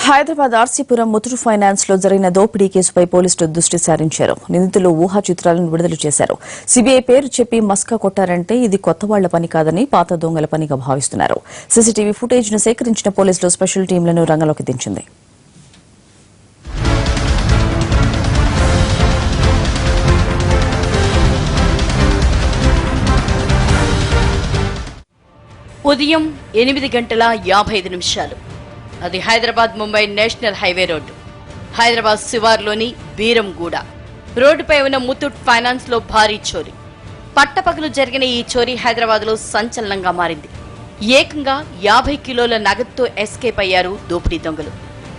Hyderabad RC Puram Muthoot finance లో జరిగిన దోపిడీ కేసుపై పోలీసులు దృష్టి సారించారు. నిందితులు ఊహా చిత్రాలను విడుదల చేశారు. సీబీఐ పేరు చెప్పి మస్కా కొట్టారంటే ఇది కొత్త వాళ్ల పని కాదని పాత దొంగల పనిగా భావిస్తున్నారు. సీసీటీవీ ఫుటేజ్ ను సేకరించిన పోలీసులు స్పెషల్ టీంలను రంగంలోకి దించింది. ఉదయం 8:55 అది Hyderabad Mumbai national highway road. Hyderabad శివార్లోని బీరంగూడ రోడ్డుపై ఉన్న ముత్తూట్ ఫైనాన్స్ లో భారీ చోరీ. పట్టపగలు జరిగిన ఈ చోరీ హైదరాబాద్ లో సంచలనంగా మారింది. ఏకంగా 50 కిలోల నగదుతో ఎస్కేప్ అయ్యారు దోపిడీ దొంగలు.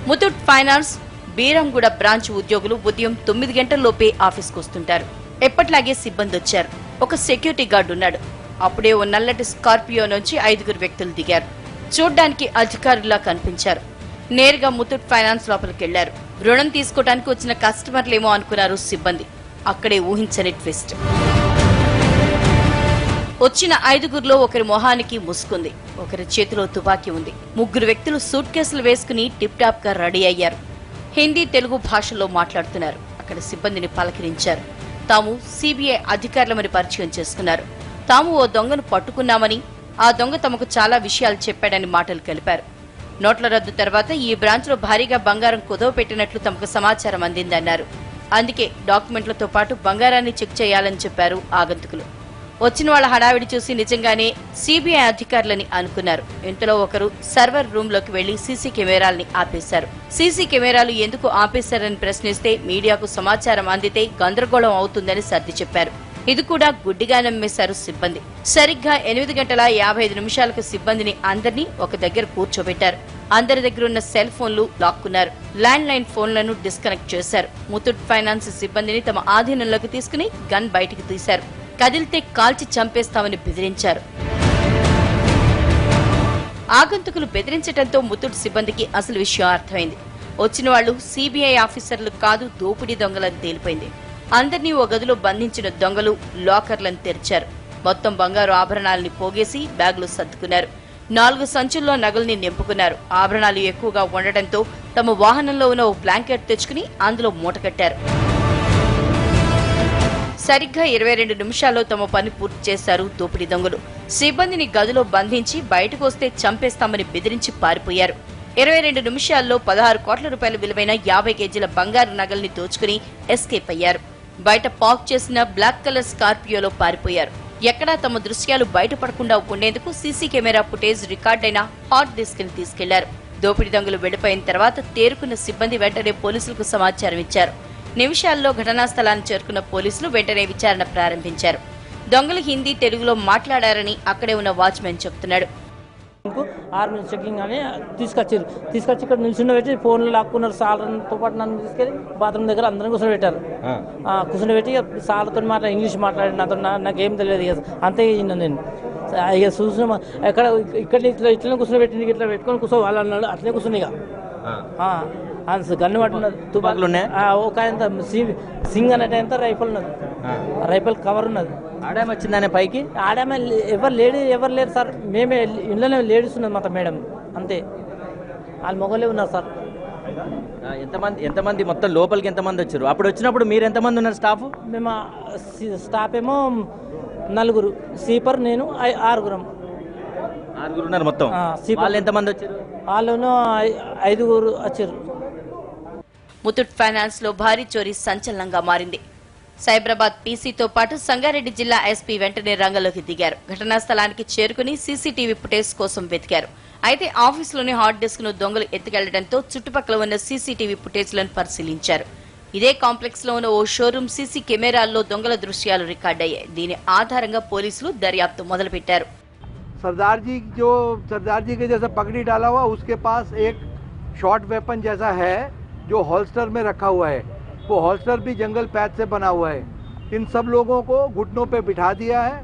ముత్తూట్ ఫైనాన్స్ బీరంగూడ బ్రాంచ్ ఉద్యోగులు ఉదయం 9 గంటల్లోపే ఆఫీస్కు వస్తుంటారు. ఎప్పట్లాగే సిబ్బంది వచ్చారు. ఒక సెక్యూరిటీ గార్డు ఉన్నాడు. అప్పుడే ఓ నల్లటి స్కార్పియో నుంచి 5 వ్యక్తులు దిగారు. చూడ్డానికి అధికారులా కనిపించారు. నేరుగా ముత్తూట్ ఫైనాన్స్ లోపలికెళ్లారు. రుణం తీసుకోవడానికి వచ్చిన కస్టమర్లేమో అనుకున్నారు సిబ్బంది. అక్కడే ఊహించని ట్విస్ట్. వచ్చిన 5 ఒకరి మొహానికి ముసుకుంది, ఒకరి చేతిలో తుపాకీ ఉంది. 3 వ్యక్తులు సూట్ కేసులు వేసుకుని టిప్ టాప్ గా రెడీ అయ్యారు. హిందీ తెలుగు భాషల్లో మాట్లాడుతున్నారు. అక్కడ సిబ్బందిని పలకరించారు. తాము సీబీఐ అధికారులమని పరిచయం చేసుకున్నారు. తాము ఓ దొంగను పట్టుకున్నామని, ఆ దొంగ తమకు చాలా విషయాలు చెప్పాడని మాటలు కలిపారు. నోట్ల రద్దు తర్వాత ఈ బ్రాంచ్లో భారీగా బంగారం కుదవ పెట్టినట్లు తమకు సమాచారం అందిందన్నారు. అందుకే డాక్యుమెంట్లతో పాటు బంగారాన్ని చెక్ చేయాలని చెప్పారు ఆగంతుకులు. వచ్చిన వాళ్ళ హడావిడి చూసి నిజంగానే సీబీఐ అధికారులని అనుకున్నారు. ఇంతలో ఒకరు సర్వర్ రూమ్ లోకి వెళ్లి సీసీ కెమెరాల్ని ఆపేశారు. సీసీ కెమెరాలు ఎందుకు ఆపేశారని ప్రశ్నిస్తే మీడియాకు సమాచారం అందితే గందరగోళం అవుతుందని సర్ది చెప్పారు. ఇది కూడా గుడ్డిగా నమ్మేశారు సిబ్బంది. సరిగ్గా 8:55 సిబ్బందిని అందరినీ ఒక దగ్గర కూర్చోబెట్టారు. అందరి దగ్గరున్న సెల్ ఫోన్లు లాక్కున్నారు. ల్యాండ్ లైన్ ఫోన్లను డిస్కనెక్ట్ చేశారు. ముత్తూట్ ఫైనాన్స్ సిబ్బందిని తమ ఆధీనంలోకి తీసుకుని గన్ బయటికి తీశారు. కదిలితే కాల్చి చంపేస్తామని బెదిరించారు. ఆగంతుకులు బెదిరించడంతో ముత్తూట్ సిబ్బందికి అసలు విషయం అర్థమైంది. వచ్చిన వాళ్లు సీబీఐ ఆఫీసర్లు కాదు, దోపిడీ దొంగలని తేలిపోయింది. అందరినీ ఓ గదిలో బంధించిన దొంగలు లాకర్లను తెరిచారు. మొత్తం బంగారు ఆభరణాలని పోగేసి బ్యాగులు సర్దుకున్నారు. 4 సంచుల్లో నగల్ని నింపుకున్నారు. ఆభరణాలు ఎక్కువగా ఉండటంతో తమ వాహనంలో ఉన్న ఓ బ్లాంకెట్ తెచ్చుకుని అందులో మూటకట్టారు. సరిగ్గా 22 నిమిషాల్లో తమ పని పూర్తి చేశారు దోపిడీ దొంగలు. సిబ్బందిని గదిలో బంధించి బయటకు వస్తే చంపేస్తామని బెదిరించి పారిపోయారు. 22 నిమిషాల్లో 16 కోట్ల రూపాయల విలువైన 50 కేజీల బంగారు నగల్ని దోచుకుని ఎస్కేప్ అయ్యారు. బయట పార్క్ చేసిన బ్లాక్ కలర్ స్కార్పియోలో పారిపోయారు. ఎక్కడా తమ దృశ్యాలు బయటపడకుండా ఉండేందుకు సీసీ కెమెరా ఫుటేజ్ రికార్డైన హార్డ్ డిస్క్ ని తీసుకెళ్లారు. దోపిడీ దొంగలు వెళ్లిపోయిన తర్వాత తేరుకున్న సిబ్బంది వెంటనే పోలీసులకు సమాచారం ఇచ్చారు. నిమిషాల్లో ఘటనా స్థలాన్ని చేరుకున్న పోలీసులు వెంటనే విచారణ ప్రారంభించారు. దొంగలు హిందీ తెలుగులో మాట్లాడారని అక్కడే ఉన్న వాచ్మెన్ చెబుతున్నాడు. ఆర్మీ చెకింగ్ అని తీసుకొచ్చి ఇక్కడ నిల్చుండబెట్టి ఫోన్లు లాక్కున్నారు. సాలతో పాటు నన్ను తీసుకెళ్ళి బాత్రూమ్ దగ్గర అందరం కూర్చోబెట్టారు. కూర్చోబెట్టి సాలతో ఇంగ్లీష్ మాట్లాడి నాతో నాకేం తెలియదు. ఇక అంతే నేను ఇక చూసిన ఎక్కడ ఇక్కడ ఇట్లనే కూర్చోబెట్టింది, ఇట్లా పెట్టుకొని కూర్చో వాళ్ళు అన్నాడు. అట్లనే కూర్చుని ఇక గన్ను పట్టున్నది, తుపాకులు ఉన్నాయి. ఒక ఆయన సింగ్ అన్నట్టు ఎంత రైఫల్ ఉన్నది, రైఫల్ కవర్ ఉన్నది. ఆడామ వచ్చిందనే పైకి ఆడామ ఎవరు లేరు సార్. మేమే ఇంట్లోనే లేడీస్ ఉన్నది మొత్తం మేడం, అంతే. వాళ్ళు మొగలే ఉన్నారు సార్. ఎంతమంది మొత్తం లోపలికి ఎంతమంది వచ్చారు? అప్పుడు వచ్చినప్పుడు మీరు ఎంతమంది ఉన్నారు స్టాఫ్? మేము స్టాఫ్ ఏమో 4, స్లీపర్ నేను 6 ఉన్నారు మొత్తం. వాళ్ళు ఎంతమంది వచ్చారు? వాళ్ళు 5 వచ్చారు. ముత్తూట్ ఫైనాన్స్ లో భారీ చోరీ సంచలనంగా మారింది. సైబరాబాద్ పీసీతో పాటు సంగారెడ్డి జిల్లా ఎస్పీ వెంటనే రంగంలోకి దిగారు. ఘటనా స్థలానికి చేరుకుని సీసీటీవీ ఫుటేజ్ కోసం వెతికారు. అయితే ఆఫీసులోని హార్డ్ డిస్క్ ను దొంగలు ఎత్తుకెళ్లడంతో చుట్టుపక్కల ఉన్న సీసీటీవీ ఫుటేజ్లను పరిశీలించారు. ఇదే కాంప్లెక్స్ లో ఉన్న ఓ షోరూమ్ సీసీ కెమెరాల్లో దొంగల దృశ్యాలు రికార్డయ్యాయి. దీని ఆధారంగా పోలీసులు దర్యాప్తు మొదలుపెట్టారు. सरदार जी के जैसा पगड़ी डाला हुआ, उसके पास एक शॉर्ट वेपन जैसा है जो हॉल्स्टर में रखा हुआ है. वो हॉल्स्टर भी जंगल पैच से बना हुआ है. इन सब लोगों को घुटनों पे बिठा दिया है.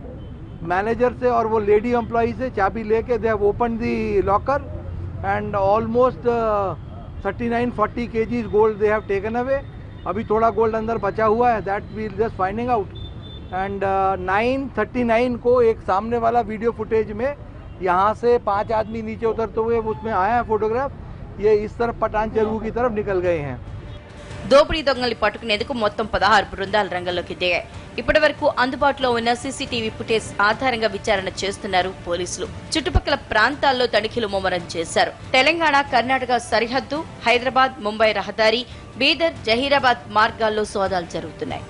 मैनेजर से और वो लेडी एम्प्लॉई से चाबी लेके they have open the locker and almost 39-40 kgs gold they have taken away. अभी थोड़ा गोल्ड अंदर बचा हुआ है, that we will just finding out. And 9:39 को एक सामने वाला वीडियो फुटेज में यहाँ से 5 आदमी नीचे उतरते हुए उसमें आया है फोटोग्राफ. ये इस तरफ पठान चेरू की तरफ निकल गए हैं। దోపిడీ దొంగల్ని పట్టుకునేందుకు మొత్తం 16 బృందాలు రంగంలోకి దిగాయి. ఇప్పటి వరకు అందుబాటులో ఉన్న సీసీటీవీ ఫుటేజ్ ఆధారంగా విచారణ చేస్తున్నారు పోలీసులు. చుట్టుపక్కల ప్రాంతాల్లో తనిఖీలు ముమ్మరం చేశారు. తెలంగాణ, కర్ణాటక సరిహద్దు, హైదరాబాద్, ముంబై రహదారి, బీదర్, జహీరాబాద్ మార్గాల్లో సోదాలు జరుగుతున్నాయి.